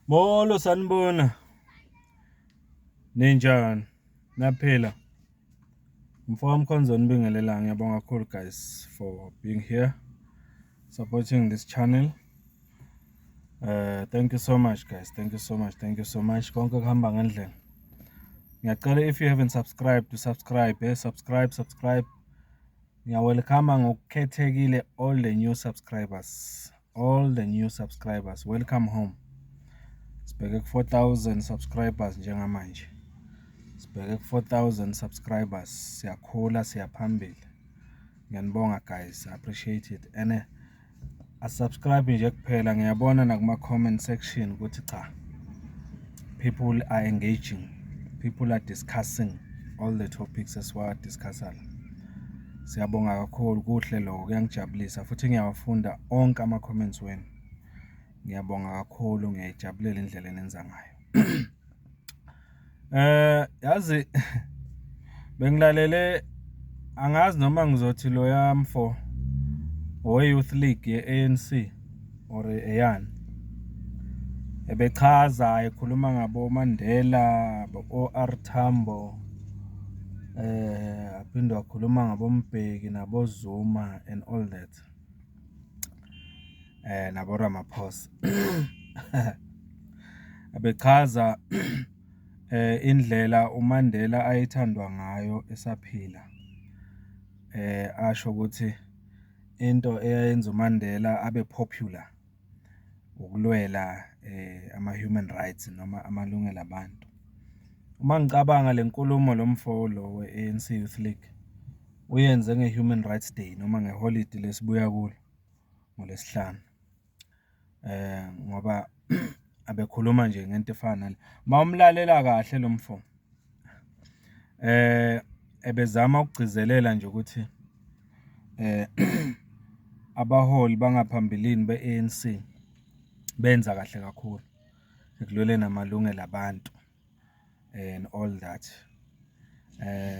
Molo sanibona. Ninjani? Naphila. Mfowami Khonzoni Mbingelela, ngiyabonga kakhulu guys for being here, supporting this channel. Thank you so much guys. Thank you so much. Konke kuhamba ngendlela. Ngiyacela if you haven't subscribed to subscribe, subscribe. Ngiyawelcome ngokukhethekile all the new subscribers. Welcome home. Sibheke ku 4,000 subscribers njengamanje. Sibheke ku 4,000 subscribers. Siyakhula, siyaphambili. Ngiyanibonga guys, I appreciate it. And subscribe nje kuphela, ngiyabona na kuma comment section ukuthi cha. People are engaging. People are discussing all the topics esiwa discussala. Siyabonga kakhulu, kuhle lokho, kuyangijabulisa futhi ngiyawafunda onke ama comments wenu. Ngiyabonga kakhulu, ngiyajabulela indlela enenza ngayo. Yazi bengilalele, angazi noma ngizothi lo yamfo Youth League ye-ANC or eyani ebechaza ekhuluma ngabo Mandela, o-R Tambo, aphinde wakhuluma ngabo Mbeki nabo Zuma and all that, nabo Ramaphosa. Abechaza indlela uMandela ayithandwa ngayo esaphila. Asho ukuthi into eyenza uMandela abe popular ukulwela ama-human rights noma amalungelo abantu. Uma ngicabanga le nkulumo lo mfo lo we-ANC Youth League uyenze nge-Human Rights Day noma ngeholiday lesibuya kulo ngoLwesihlanu. Ngoba abekhuluma nje ngento efana nale. Mawumlalela kahle lo mfo. Ebezama ukugcizelela nje ukuthi abaholi bangaphambilini be-ANC benza kahle kakhulu ekulweleni namalungelo abantu and all that.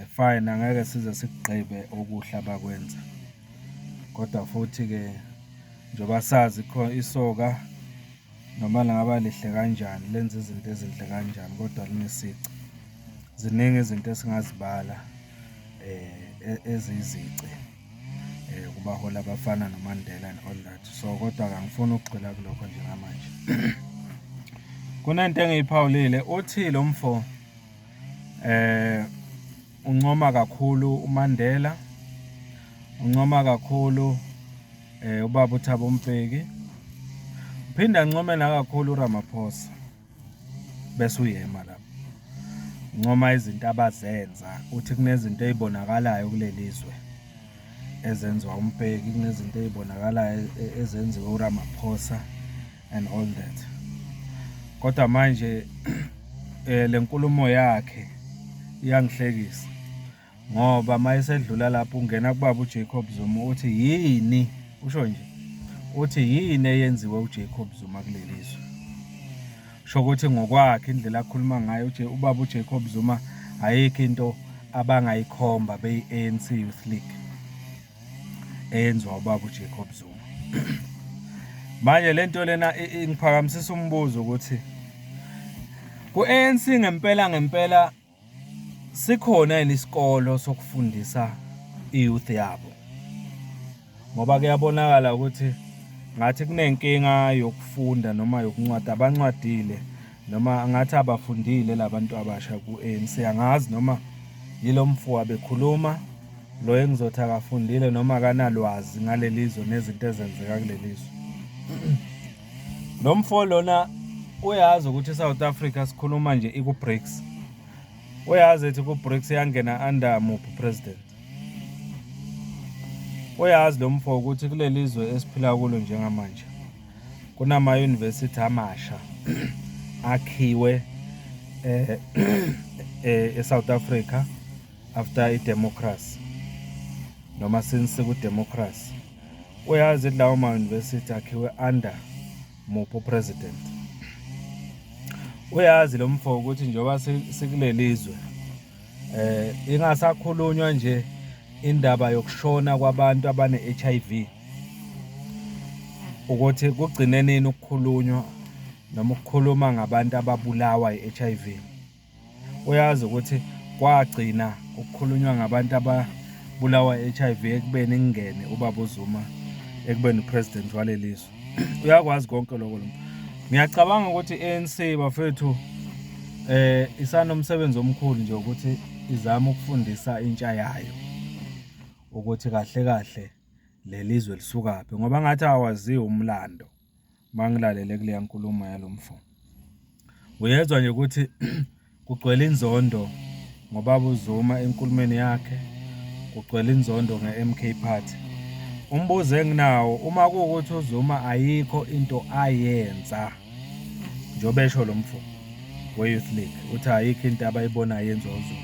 Fine, angeke size sigqibe okuhle abakwenza. Kodwa futhi ke njoba sazi isoka noma ngaba lihle kanjani, lenza izinto ezinhle kanjani, kodwa linesici. Ziningi izinto esingazibala ezizici kubaholi abafana noMandela and all that. So kodwa angifuni ukugxila kulokho njengamanje. Kunento engiyiphawulile, uthi lo mfo uncoma kakhulu uMandela, uncoma kakhulu ubaba uThabo Mbeki, uphinda ancome na kakhulu uRamaphosa. Bese uyema lapho. Uncoma izinto abazenza, uthi kunezinto ezibonakalayo kulelizwe ezenziwa uMbeki, kunezinto ezibonakalayo ezenziwa uRamaphosa and all that. Kodwa manje le nkulumo yakhe iyangihlekisa ngoba mayesedlula lapho ungena kubaba uJacob Zuma uthi yini, usho nje uthi yini eyenziwe uJacob Zuma kulelizwe. Sho ukuthi ngokwakhe indlela akhuluma ngayo ubaba uJacob Zuma ayikho into abangayikhomba be-ANC Youth League eyenziwa ubaba uJacob Zuma. Manje lento lena ingiphakamisisa umbuzo ukuthi ku-ANC ngempela sikhona yini isikolo sokufundisa i-youth yabo? Ngoba kuyabonakala ukuthi ngathi kunenkinga yokufunda noma yokuncwadi, abancwadile noma ngathi abafundile labantu abasha ku-ANC. Angazi noma yilo mfo abekhuluma lo engizothi akafundile noma akanalwazi ngalelizwe nezinto ezenzeka kulelizwe. Lo mfo lona uyazi ukuthi South Africa sikhuluma nje iku-BRICS. Uyazi ukuthi ku-BRICS yangena under muphi president. Uyazi lo mfo ukuthi kulelizwe esiphila kulo njengamanje kunama university amasha akhiwe eSouth Africa after i-democracy noma since ku-democracy. Uyazi lawo ma-university akhiwe under muphi president. Uyazi lo mfo ukuthi njengoba sikulelizwe ingasakhulunywa nje indaba yokushona kwabantu abane-HIV ukuthi kugcine nini ukukhulunywa noma ukukhuluma ngabantu ababulawa i-HIV. Uyazi ukuthi kwagcina ukukhulunywa ngabantu ababulawa i-HIV ekubeni ingene ubaba uZuma ekubeni upresident walelizwe. Uyakwazi konke lokho lo. Ngiyacabanga ukuthi ANC bafethu isanomsebenzi omkhulu nje ukuthi izama ukufundisa intsha yayo ukuthi kahle kahle lelizwe lisukaphi, ngoba ngathi awaziwa umlando mangilalele kule nkulumo yalomfo. Uyezwa nje ukuthi kugcwele inzondo ngobaba uZuma enkulumeni yakhe, kugcwele inzondo nge-MK Party. Umbuzo enginawo, uma kuwukuthi uZuma ayikho into ayenza njengoba esho lo mfo we-Youth League, uthi ayikho into abayibona yenziwa uZuma.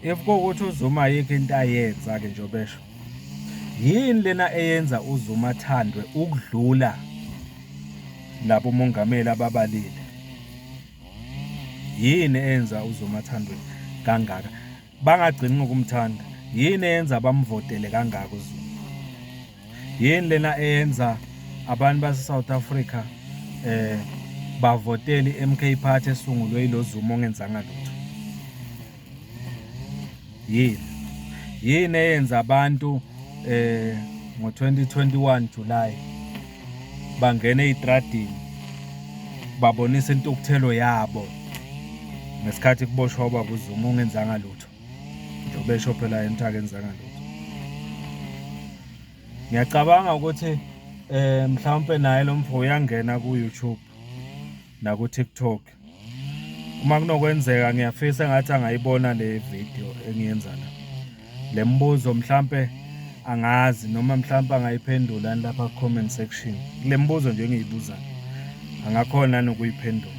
If kuwukuthi uZuma ayikho into ayenza-ke njengoba esho, yini lena eyenza uZuma athandwe ukudlula labo mongameli ababalile? Yini eyenza uZuma athandwe kangaka? Bangagcini ngokumthanda. Yini eyenza bamvotele kangaka uZuma? Yini lena eyenza abantu base-South Africa bavoteli MK Party esungulwe yilo Zuma ongenzanga lutho? Yini eyenza abantu ngo-2021 July bangene ey'tradini babonisa intukuthelo yabo ngesikhathi kuboshwa ubaba uZuma ongenzanga lutho, njengoba esho phela yena akenzanga lutho? Ngiyacabanga ukuthi mhlawumpe naye lo mfo uyangena ku-YouTube naku-TikTok. Uma kunokwenzeka ngiyafisa ngathi angayibona le video engiyenza la. Le mbuzo mhlawumpe angazi noma mhlawumpe angayiphendula lapha ku-comment section. Le mbuzo nje engiyibuzayo angakhona nokuyiphendula.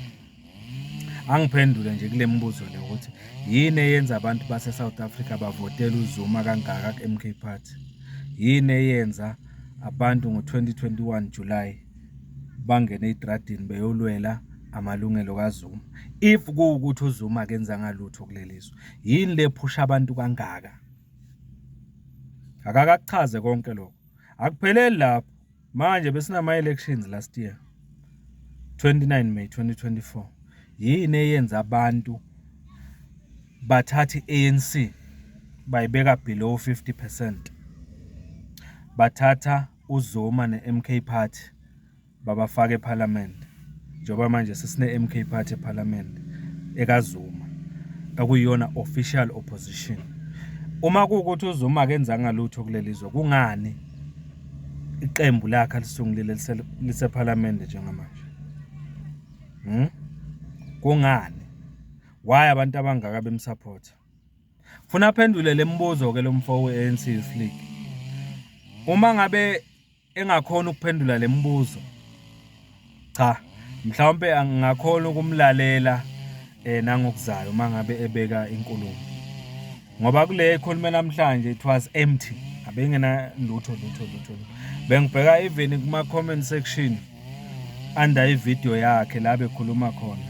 Angiphendule nje kule mbuzo le ukuthi yini eyenza abantu base-South Africa bavotela uZuma kangaka ku-MK Party? Yini eyenza abantu ngo-2021 July bangene ey'tradini beyolwela amalungelo kaZuma? If kuwukuthi uZuma akenzanga lutho kulelizwe, yini lephusha abantu kangaka? Akakachaze konke lokho. Akupheleli lapho. Manje besinama-elections last year, 29 May 2024. Yini eyenza abantu bathatha i-ANC bayibeka below 50%? Bathatha uZuma ne-MK Party babafaka eParliament, njengoba manje sesine-MK Party eParliament ekaZuma ekuyiyona official opposition. Uma kuwukuthi uZuma akenzanga lutho kulelizwe, kungani iqembu lakhe alisungulile liseParliament njengamanje? Kungani? Why abantu abangaka bemsupport? Funa aphendule le mbuzo ke lo mfo we-ANC Youth League. Uma ngabe engakhona ukuphendula le mbuzo, cha, mhlawumbe angakhona ukumlalela nangokuzayo uma ngabe ebeka inkulumo. Ngoba kule ekhulume namhlanje it was empty. Abengena lutho. Bengibheka even kuma comment section under ivideo yakhe la bekhuluma khona.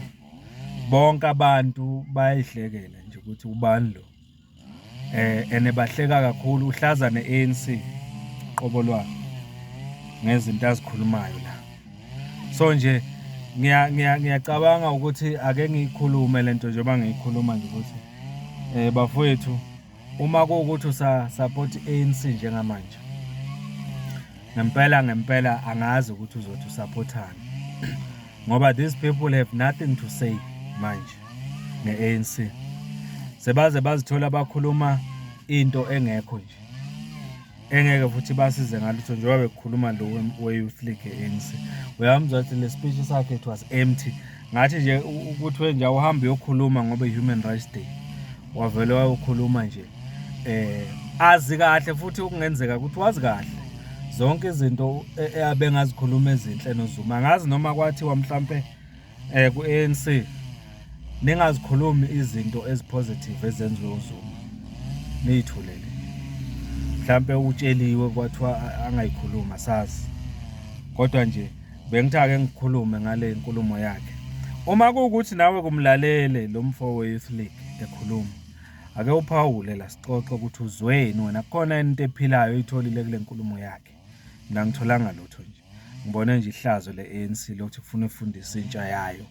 Bonke abantu bayihlekela nje ukuthi ubani lo. Ene bahleka kakhulu, uhlaza ne-ANC qobo lwakhe ngezinto azikhulumayo la. So nje ngiyacabanga ukuthi ake ngiyikhulume lento njengoba ngiyikhuluma nje ukuthi bafowethu, uma kuwukuthi usasupport i-ANC njengamanje, ngempela angazi ukuthi uzothi usupportani, ngoba these people have nothing to say manje nge-ANC. Sebaze bazithola bakhuluma into engekho nje, engeke futhi basize ngalutho njengoba bekukhuluma lo we-Youth League e-ANC. Uyamuzwa ukuthi le speech sakhe it was empty. Ngathi nje ukuthi wenje awuhambe uyokhuluma ngoba i-Human Rights Day, wavele wayokhuluma nje azi kahle futhi okungenzeka ukuthi wazi kahle zonke izinto abengazikhuluma ezinhle noZuma. Ngazi noma kwathiwa mhlambe ku-ANC ningazikhulumi izinto ezipositive ezenziwe uZuma, niyithulele. Mhlambe utsheliwe kwathiwa angayikhuluma sazi, kodwa nje bengithi ake ngikhulume ngale nkulumo yakhe. Uma kuwukuthi nawe kumlalele lo mfo we-Youth League ekhuluma, ake uphawule la sixoxe ukuthi uzweni wena, kukhona into ephilayo oyitholile kule nkulumo yakhe. Mina ngitholanga lutho nje. ngibone nje ihlazo le-ANC lokuthi kufuna ifundise intsha yayo.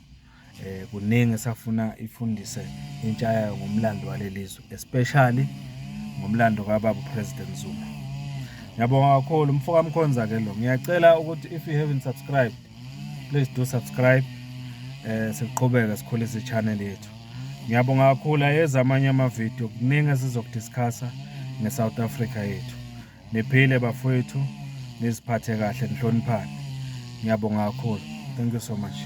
Kuningi esafuna ifundise intsha yayo ngomlando walelizwe, especially ngomlando kababa uPresident Zuma. Ngiyabonga kakhulu mfoka Mkhonza ke lo. Ngiyacela ukuthi if you haven't subscribed, please do subscribe. Siqhubeke sikhulise i-channel yethu. Ngiyabonga kakhulu ayeza amanye ama-video kuningi esizokudiscussa nge-South Africa yethu. Niphile bafowethu, niziphathe kahle, nihloniphane. Ngiyabonga kakhulu. Thank you so much.